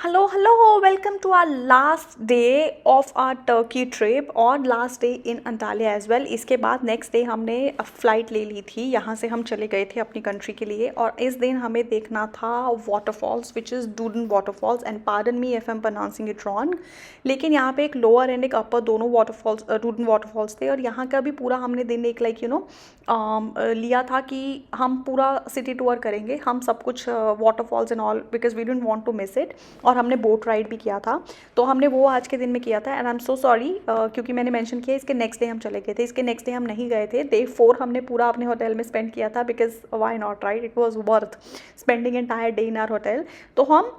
Hello, welcome to our last day of our Turkey trip और last day in Antalya as well। इसके बाद next day हमने flight ले ली थी, यहाँ से हम चले गए थे अपनी कंट्री के लिए और इस दिन हमें देखना था waterfalls which is Duden waterfalls and pardon me if I am pronouncing it wrong. लेकिन यहाँ पे एक लोअर एंड एक अपर दोनों वाटरफॉल्स डूडन वाटरफॉल्स थे और यहाँ का भी पूरा हमने दिन एक लिया था कि हम पूरा सिटी टूर करेंगे, हम सब कुछ waterfalls and all because we don't want to miss it. और हमने बोट राइड भी किया था, तो हमने वो आज के दिन में किया था and I am so sorry क्योंकि मैंने मेंशन किया इसके नेक्स्ट डे हम चले गए थे। इसके नेक्स्ट डे हम नहीं गए थे, डे 4 हमने पूरा अपने होटल में स्पेंड किया था because why not, right? It was worth spending entire day in our hotel. तो हम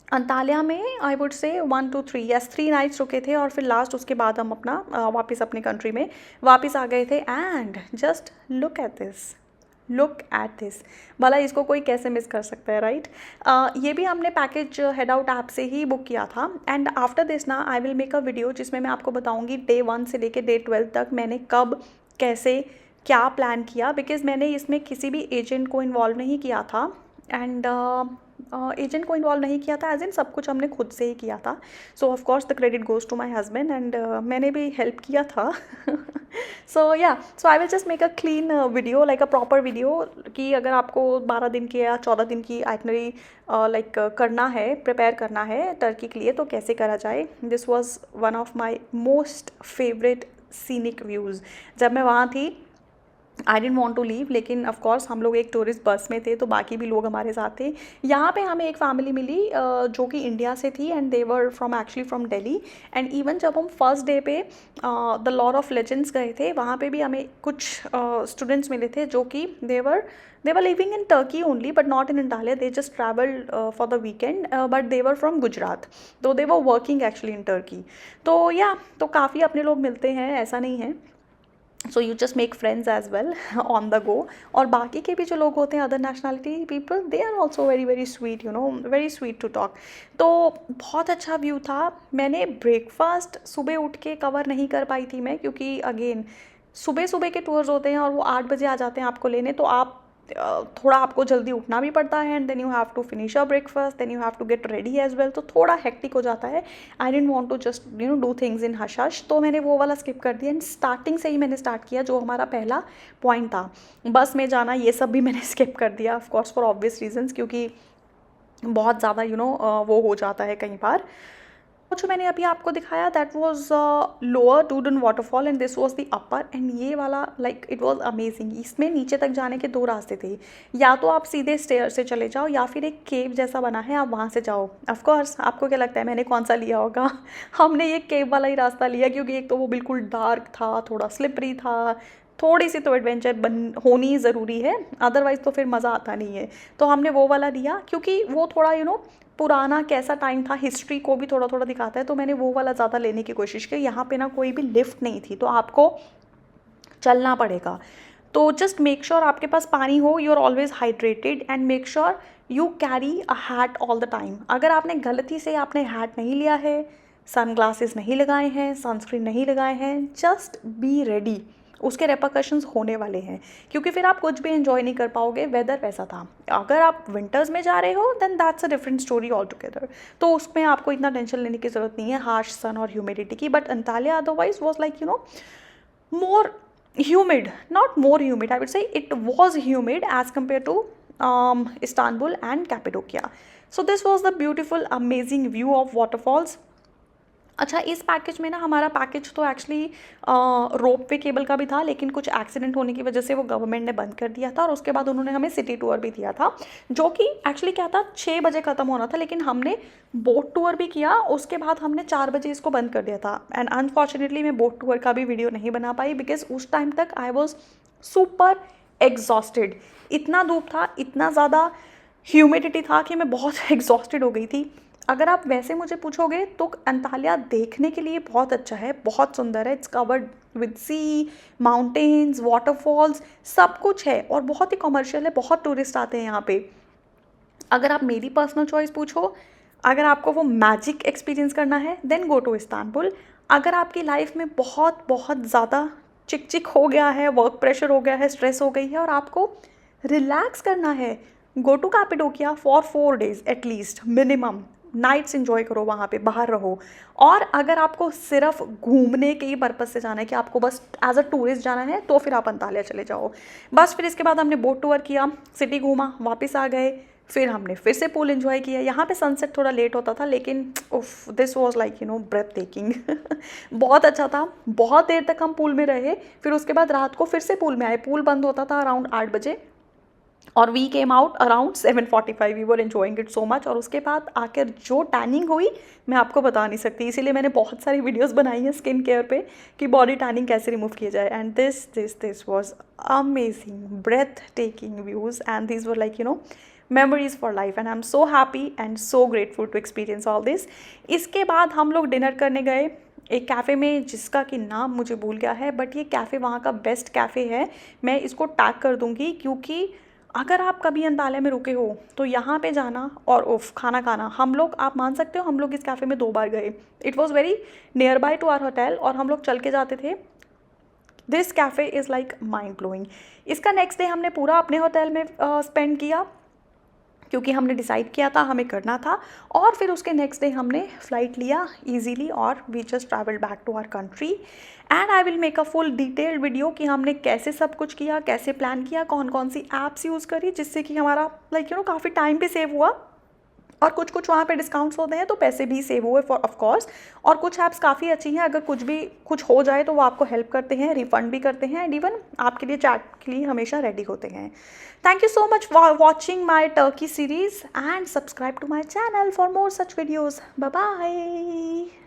अंताल्या में I would say 1 to 3 yes 3 nights रुके थे और फिर लास्ट उसके बाद हम अपना वापस अपनी कंट्री में वापस आ गए थे। And just look at this भला इसको कोई कैसे मिस कर सकता है, राइट? ये भी हमने पैकेज हेड आउट ऐप से ही बुक किया था एंड आफ्टर दिस ना आई विल मेक अ वीडियो जिसमें मैं आपको बताऊंगी डे 1 से लेके डे 12 तक मैंने कब कैसे क्या प्लान किया, बिकॉज मैंने इसमें किसी भी एजेंट को इन्वॉल्व नहीं किया था एंड एजेंट को इन्वॉल्व नहीं किया था, एज इन सब कुछ हमने खुद से ही किया था। So of course the credit goes to my husband and मैंने भी हेल्प किया था। So I will just make a clean video like a proper video कि अगर आपको 12 दिन की या 14 दिन की आइटनरी करना है, प्रिपेयर करना है टर्की के लिए तो कैसे करा जाए। This was one of my most favourite scenic views. जब मैं वहाँ थी आई डेंट वॉन्ट टू लीव, लेकिन ऑफकोर्स हम लोग एक टूरिस्ट बस में थे तो बाकी भी लोग हमारे साथ थे। यहाँ पे हमें एक फैमिली मिली जो कि इंडिया से थी and they were from Delhi. And even जब हम फर्स्ट डे पे द लॉर ऑफ लेजेंड्स गए थे वहाँ पे भी हमें कुछ स्टूडेंट्स मिले थे जो कि they were living in Turkey only but not in Antalya, they just travelled for the weekend but they were from Gujarat, तो they were working actually in Turkey. तो काफ़ी अपने लोग मिलते हैं, ऐसा नहीं है। So you just make friends as well on the go. और बाकी के भी जो लोग होते हैं other nationality people, they are also very very sweet, you no, very sweet to talk. तो बहुत अच्छा व्यू था। मैंने ब्रेकफास्ट सुबह उठ के कवर नहीं कर पाई थी मैं, क्योंकि अगेन सुबह सुबह के टूर्स होते हैं और वो 8 बजे आ जाते हैं आपको लेने, तो आप थोड़ा आपको जल्दी उठना भी पड़ता है and then you have to finish a breakfast, then you have to get ready as well, तो थोड़ा हेक्टिक हो जाता है। I didn't want to just do things in hush hush, तो मैंने वो वाला स्किप कर दिया एंड स्टार्टिंग से ही मैंने स्टार्ट किया जो हमारा पहला पॉइंट था बस में जाना। ये सब भी मैंने स्किप कर दिया ऑफकोर्स फॉर ऑब्वियस रीजन्स, क्योंकि बहुत ज़्यादा वो हो जाता है कई बार। जो मैंने अभी आपको दिखाया that was lower Duden waterfall and this was the upper, and ये वाला लाइक इट वाज अमेजिंग। इसमें नीचे तक जाने के 2 रास्ते थे, या तो आप सीधे स्टेयर से चले जाओ या फिर एक केव जैसा बना है आप वहाँ से जाओ। ऑफ कोर्स आपको क्या लगता है मैंने कौन सा लिया होगा? हमने ये केव वाला ही रास्ता लिया, क्योंकि एक तो वो बिल्कुल डार्क था, थोड़ा स्लिपरी था, थोड़ी सी तो एडवेंचर होनी ज़रूरी है, अदरवाइज़ तो फिर मज़ा आता नहीं है। तो हमने वो वाला लिया क्योंकि वो थोड़ा पुराना कैसा टाइम था, हिस्ट्री को भी थोड़ा थोड़ा दिखाता है, तो मैंने वो वाला ज़्यादा लेने की कोशिश की। यहाँ पे ना कोई भी लिफ्ट नहीं थी, तो आपको चलना पड़ेगा। तो जस्ट मेक श्योर आपके पास पानी हो, you are always hydrated and make sure you carry a hat all the time. अगर आपने गलती से आपने हैट नहीं लिया है, सन ग्लासेस नहीं लगाए हैं, सनस्क्रीन नहीं लगाए हैं, जस्ट बी रेडी, उसके रेपरकशंस होने वाले हैं, क्योंकि फिर आप कुछ भी एंजॉय नहीं कर पाओगे। वेदर वैसा था। अगर आप विंटर्स में जा रहे हो then that's a different story all together, तो उसमें आपको इतना टेंशन लेने की ज़रूरत नहीं है हार्श सन और ह्यूमिडिटी की। But Antalya otherwise was like more humid, not more humid, I would say it was humid as compared to Istanbul and Cappadocia. So this was the beautiful amazing view of waterfalls. अच्छा, इस package में ना हमारा package तो actually रोप वे cable का भी था, लेकिन कुछ एक्सीडेंट होने की वजह से वो गवर्नमेंट ने बंद कर दिया था और उसके बाद उन्होंने हमें सिटी टूर भी दिया था, जो कि एक्चुअली क्या था 6 बजे ख़त्म होना था, लेकिन हमने बोट टूर भी किया, उसके बाद हमने 4 बजे इसको बंद कर दिया था। एंड अनफॉर्चुनेटली मैं बोट टूर का भी वीडियो नहीं बना पाई बिकॉज उस टाइम तक आई वॉज सुपर एग्जॉस्टेड। इतना धूप था, इतना ज़्यादा ह्यूमिडिटी था कि मैं बहुत एग्जॉस्टेड हो गई थी। अगर आप वैसे मुझे पूछोगे तो अंताल्या देखने के लिए बहुत अच्छा है, बहुत सुंदर है। It's covered with sea, mountains, waterfalls, सब कुछ है और बहुत ही कमर्शियल है, बहुत टूरिस्ट आते हैं यहाँ पे। अगर आप मेरी पर्सनल चॉइस पूछो, अगर आपको वो मैजिक एक्सपीरियंस करना है देन गो टू इस्तांबुल। अगर आपकी लाइफ में बहुत बहुत ज़्यादा चिक चिक हो गया है, वर्क प्रेशर हो गया है, स्ट्रेस हो गई है और आपको रिलैक्स करना है, go to Cappadocia for 4 days at least minimum. Nights enjoy करो वहाँ पे, बाहर रहो। और अगर आपको सिर्फ घूमने के ही पर्पज से जाना है कि आपको बस एज अ टूरिस्ट जाना है, तो फिर आप अंताल्या चले जाओ। बस फिर इसके बाद हमने बोट टूर किया, सिटी घूमा, वापस आ गए, फिर हमने फिर से पूल एंजॉय किया। यहाँ पे सनसेट थोड़ा लेट होता था, लेकिन उफ, this was like breath taking. बहुत अच्छा था, बहुत देर तक हम पूल में रहे। फिर उसके बाद रात को फिर से पूल में आए। पूल बंद होता था अराउंड 8 बजे और we came out around 7:45। We were enjoying it so much. और उसके बाद आकर जो टैनिंग हुई मैं आपको बता नहीं सकती, इसीलिए मैंने बहुत सारी वीडियोस बनाई हैं स्किन केयर पे कि बॉडी टैनिंग कैसे रिमूव किया जाए। And this was amazing, breath taking views, and this were like memories for life, and I'm so happy and so grateful to experience all this. इसके बाद हम लोग डिनर करने गए एक कैफ़े में, जिसका कि नाम मुझे भूल गया है, बट ये कैफ़े वहाँ का बेस्ट कैफ़े है। मैं इसको टैग कर दूँगी, क्योंकि अगर आप कभी अंताल्या में रुके हो तो यहाँ पे जाना और उफ, खाना खाना। हम लोग, आप मान सकते हो, हम लोग इस कैफ़े में 2 बार गए। It was very near by to our hotel और हम लोग चल के जाते थे। This cafe is like mind blowing. इसका नेक्स्ट डे हमने पूरा अपने होटल में स्पेंड किया, क्योंकि हमने डिसाइड किया था, हमें करना था। और फिर उसके नेक्स्ट डे हमने फ़्लाइट लिया ईजीली और we just travelled back to our country. And I will make a full detailed video कि हमने कैसे सब कुछ किया, कैसे प्लान किया, कौन कौन सी ऐप्स यूज़ करी, जिससे कि हमारा काफ़ी टाइम भी सेव हुआ। और कुछ कुछ वहाँ पे डिस्काउंट्स होते हैं तो पैसे भी सेव हुए फॉर ऑफ कोर्स। और कुछ ऐप्स काफ़ी अच्छी हैं, अगर कुछ हो जाए तो वो आपको हेल्प करते हैं, रिफंड भी करते हैं, एंड इवन आपके लिए चैट के लिए हमेशा रेडी होते हैं। Thank you so much for watching my Turkey series and subscribe to my channel for more such videos. Bye bye.